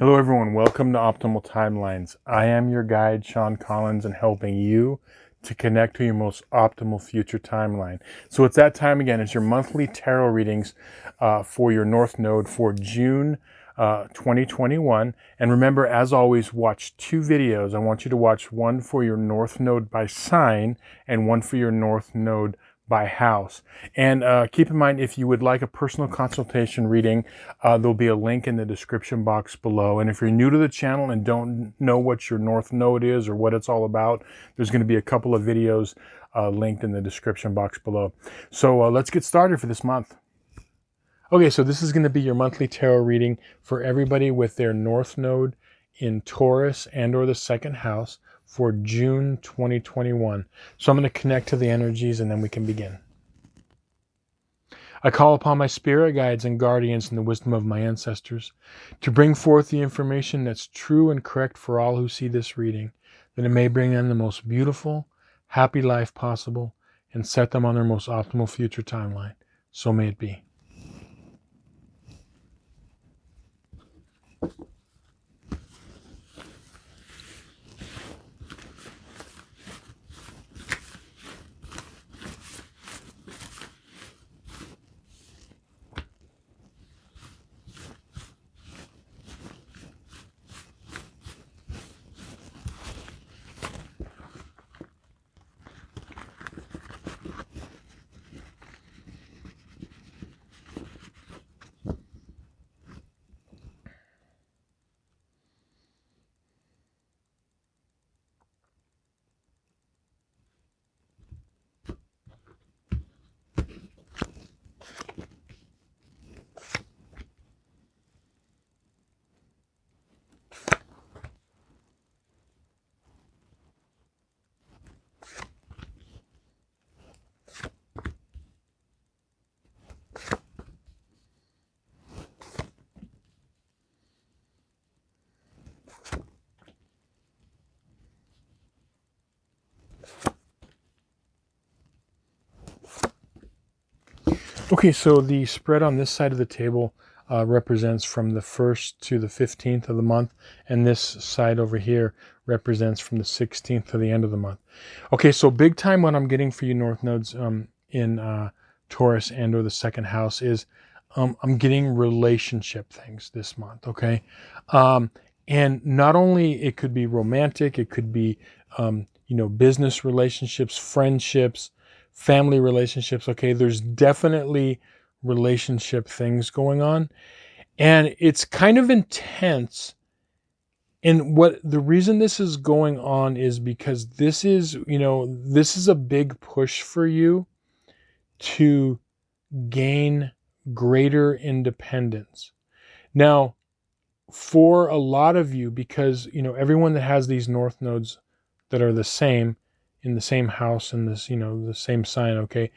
Hello everyone, welcome to Optimal Timelines. I am your guide, Sean Collins, and helping you to connect to your most optimal future timeline. So it's that time again. It's your monthly tarot readings for your North Node for June 2021. And remember, as always, watch two videos. I want you to watch one for your North Node by sign and one for your North Node by house. And keep in mind, if you would like a personal consultation reading, there'll be a link in the description box below. And if you're new to the channel and don't know what your North Node is or what it's all about, there's going to be a couple of videos linked in the description box below. So let's get started for this month. Okay, so this is going to be your monthly tarot reading for everybody with their North Node in Taurus and or the second house for June 2021. So I'm going to connect to the energies and then we can begin. I call upon my spirit guides and guardians and the wisdom of my ancestors to bring forth the information that's true and correct for all who see this reading, that it may bring them the most beautiful, happy life possible and set them on their most optimal future timeline. So may it be. Okay, so the spread on this side of the table represents from the 1st to the 15th of the month, and this side over here represents from the 16th to the end of the month. Okay, so big time what I'm getting for you North Nodes in Taurus and or the second house is I'm getting relationship things this month, okay? And not only it could be romantic, it could be, business relationships, friendships, family relationships. Okay, there's definitely relationship things going on, and it's kind of intense. And what the reason this is going on is because this is a big push for you to gain greater independence. Now, for a lot of you, because everyone that has these North Nodes that are the same in the same house and this, the same sign, okay,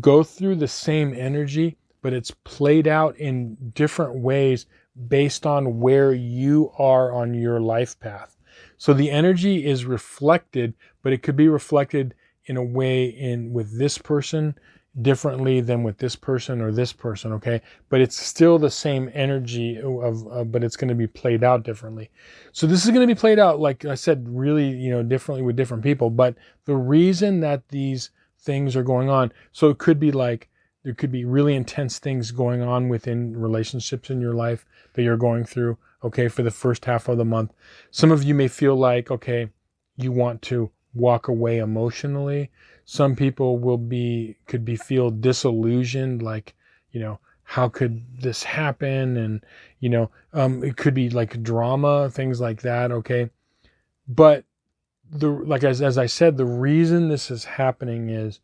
go through the same energy, but it's played out in different ways based on where you are on your life path. So the energy is reflected, but it could be reflected in a way with this person differently than with this person or this person, okay? But it's still the same energy but it's going to be played out differently. So this is going to be played out, like I said, really, differently with different people. But the reason that these things are going on, so it could be like, there could be really intense things going on within relationships in your life that you're going through, okay, for the first half of the month. Some of you may feel like, okay, you want to walk away emotionally. Some people could feel disillusioned, like, how could this happen? And, it could be like drama, things like that. Okay. But as I said, the reason this is happening is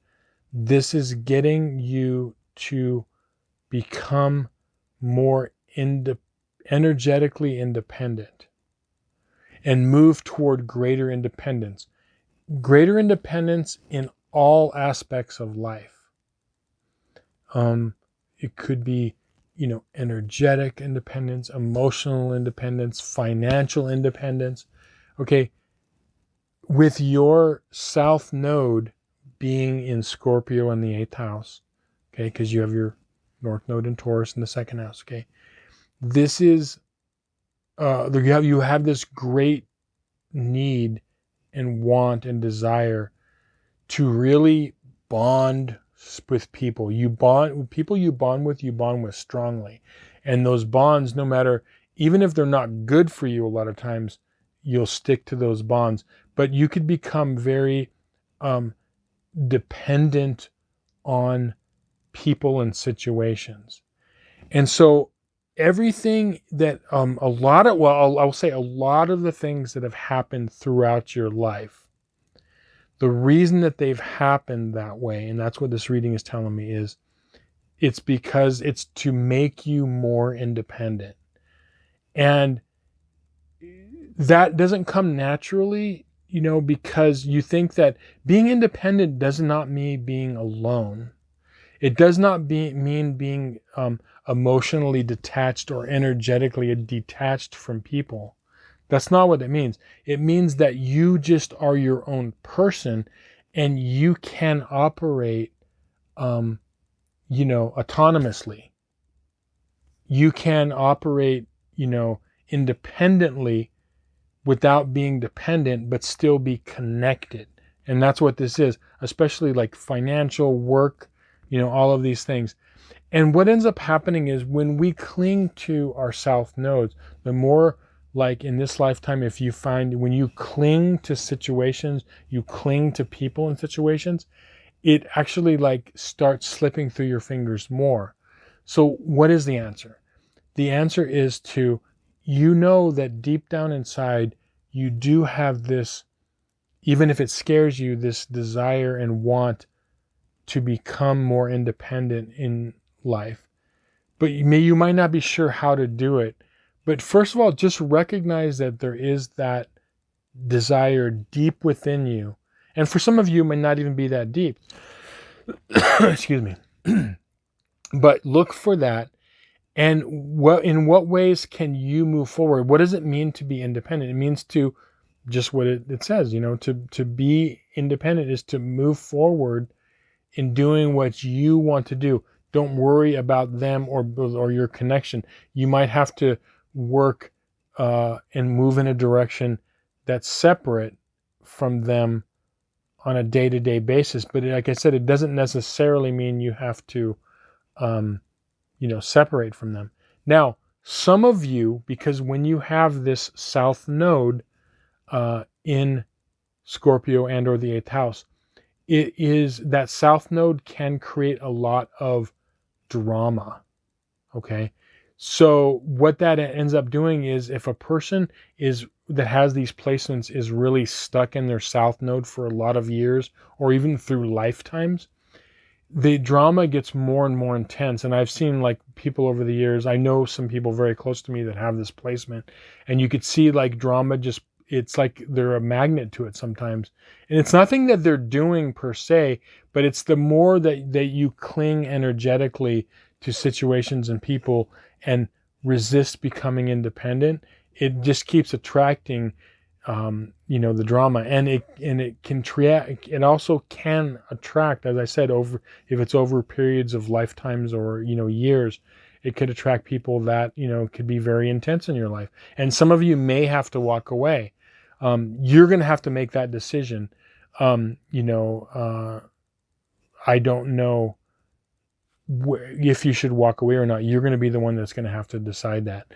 this is getting you to become more energetically independent and move toward greater independence. Greater independence in all aspects of life. It could be, energetic independence, emotional independence, financial independence. Okay. With your South Node being in Scorpio in the 8th house, okay, because you have your North Node in Taurus in the 2nd house, okay. This is you have this great need and want and desire to really bond with people. You bond with people you bond with strongly. And those bonds, no matter, even if they're not good for you, a lot of times you'll stick to those bonds. But you could become very dependent on people and situations. And so everything that I'll say a lot of the things that have happened throughout your life, the reason that they've happened that way, and that's what this reading is telling me, is it's because it's to make you more independent. And that doesn't come naturally, because you think that being independent does not mean being alone. It does not mean being emotionally detached or energetically detached from people. That's not what it means. It means that you just are your own person and you can operate, autonomously. You can operate, independently without being dependent, but still be connected. And that's what this is, especially like financial, work, all of these things. And what ends up happening is when we cling to our south nodes, the more, like in this lifetime, if you find when you cling to situations, you cling to people and situations, it actually like starts slipping through your fingers more. So what is the answer? The answer is to, that deep down inside, you do have this, even if it scares you, this desire and want to become more independent in life. But you might not be sure how to do it. But first of all, just recognize that there is that desire deep within you. And for some of you, it might not even be that deep. Excuse me. But look for that. And in what ways can you move forward? What does it mean to be independent? It means to, just what it says, to be independent is to move forward in doing what you want to do. Don't worry about them or your connection. You might have to work and move in a direction that's separate from them on a day-to-day basis. But like I said, it doesn't necessarily mean you have to, separate from them. Now, some of you, because when you have this south node in Scorpio and or the 8th house, it is that south node can create a lot of drama. Okay. So what that ends up doing is if a person that has these placements is really stuck in their south node for a lot of years or even through lifetimes, the drama gets more and more intense. And I've seen like people over the years, I know some people very close to me that have this placement, and you could see like drama just, it's like they're a magnet to it sometimes. And it's nothing that they're doing per se, but it's the more that you cling energetically to situations and people and resist becoming independent, it just keeps attracting, the drama. And it also can attract, as I said, if it's over periods of lifetimes or, years, it could attract people that, could be very intense in your life. And some of you may have to walk away. You're going to have to make that decision. I don't know if you should walk away or not. You're going to be the one that's going to have to decide that.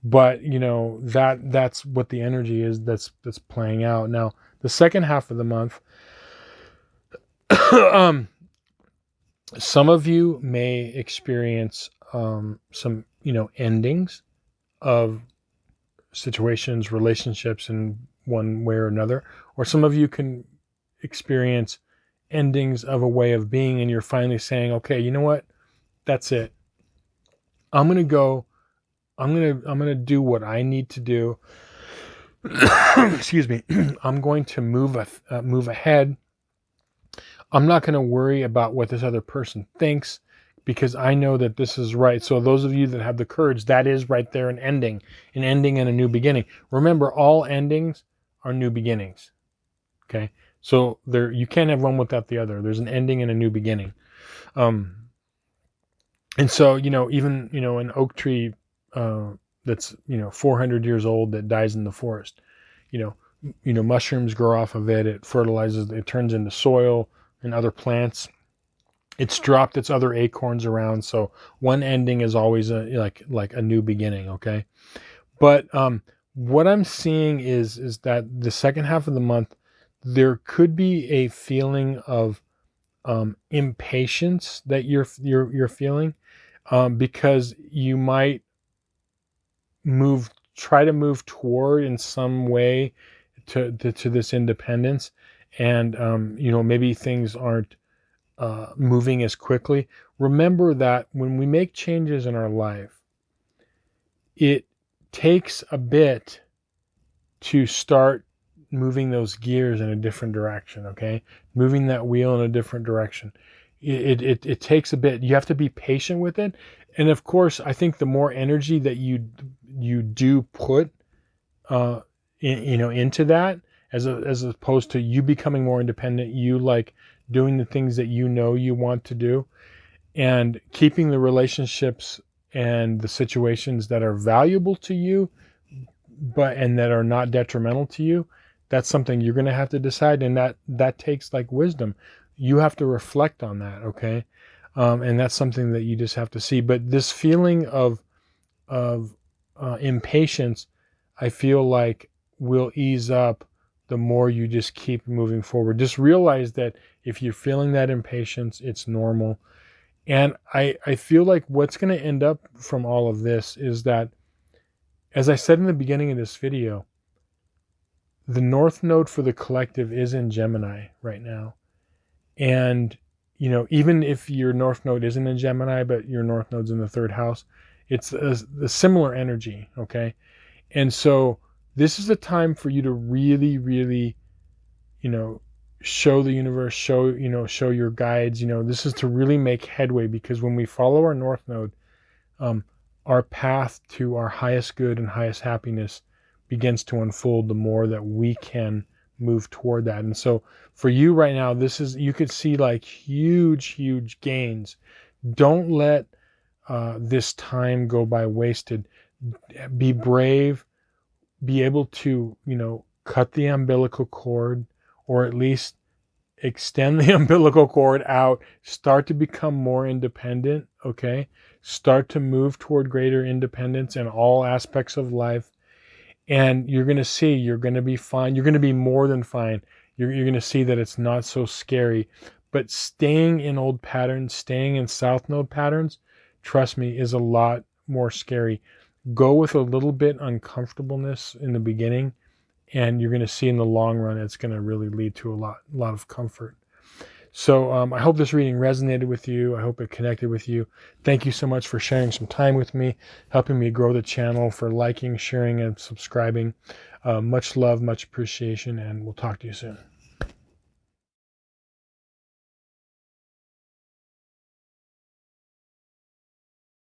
But, that's what the energy is that's playing out. Now, the second half of the month, some of you may experience some, endings of situations, relationships in one way or another. Or some of you can experience endings of a way of being, and you're finally saying, okay, you know what? That's it. I'm going to go. I'm going to do what I need to do. Excuse me. I'm going to move ahead. I'm not going to worry about what this other person thinks because I know that this is right. So those of you that have the courage, that is right there an ending and a new beginning. Remember, all endings are new beginnings. Okay. So you can't have one without the other. There's an ending and a new beginning. And so, even, an oak tree, that's 400 years old that dies in the forest. Mushrooms grow off of it. It fertilizes. It turns into soil and other plants. It's dropped its other acorns around. So one ending is always like a new beginning. Okay, but what I'm seeing is that the second half of the month there could be a feeling of impatience that you're feeling, because you might try to move toward in some way to this independence, and maybe things aren't moving as quickly. Remember that when we make changes in our life, it takes a bit to start moving those gears in a different direction. Okay, moving that wheel in a different direction. It takes a bit. You have to be patient with it, and of course, I think the more energy that you do put into that, as opposed to you becoming more independent, you like doing the things that you want to do, and keeping the relationships and the situations that are valuable to you, and that are not detrimental to you. That's something you're going to have to decide, and that takes like wisdom. You have to reflect on that, okay? And that's something that you just have to see. But this feeling of impatience, I feel like will ease up the more you just keep moving forward. Just realize that if you're feeling that impatience, it's normal. And I feel like what's going to end up from all of this is that, as I said in the beginning of this video, the North Node for the collective is in Gemini right now. And, even if your North Node isn't in Gemini, but your North Node's in the third house, it's a similar energy, okay? And so this is a time for you to really, really, show the universe, show your guides, this is to really make headway, because when we follow our North Node, our path to our highest good and highest happiness begins to unfold the more that we can move toward that. And so for you right now, you could see like huge gains. Don't let this time go by wasted. Be brave, be able to, cut the umbilical cord, or at least extend the umbilical cord out, start to become more independent, okay? Start to move toward greater independence in all aspects of life. And you're going to see, you're going to be fine. You're going to be more than fine. You're going to see that it's not so scary. But staying in old patterns, staying in South Node patterns, trust me, is a lot more scary. Go with a little bit uncomfortableness in the beginning, and you're going to see in the long run, it's going to really lead to a lot of comfort. So I hope this reading resonated with you. I hope it connected with you. Thank you so much for sharing some time with me, helping me grow the channel, for liking, sharing, and subscribing. Much love, much appreciation, and we'll talk to you soon.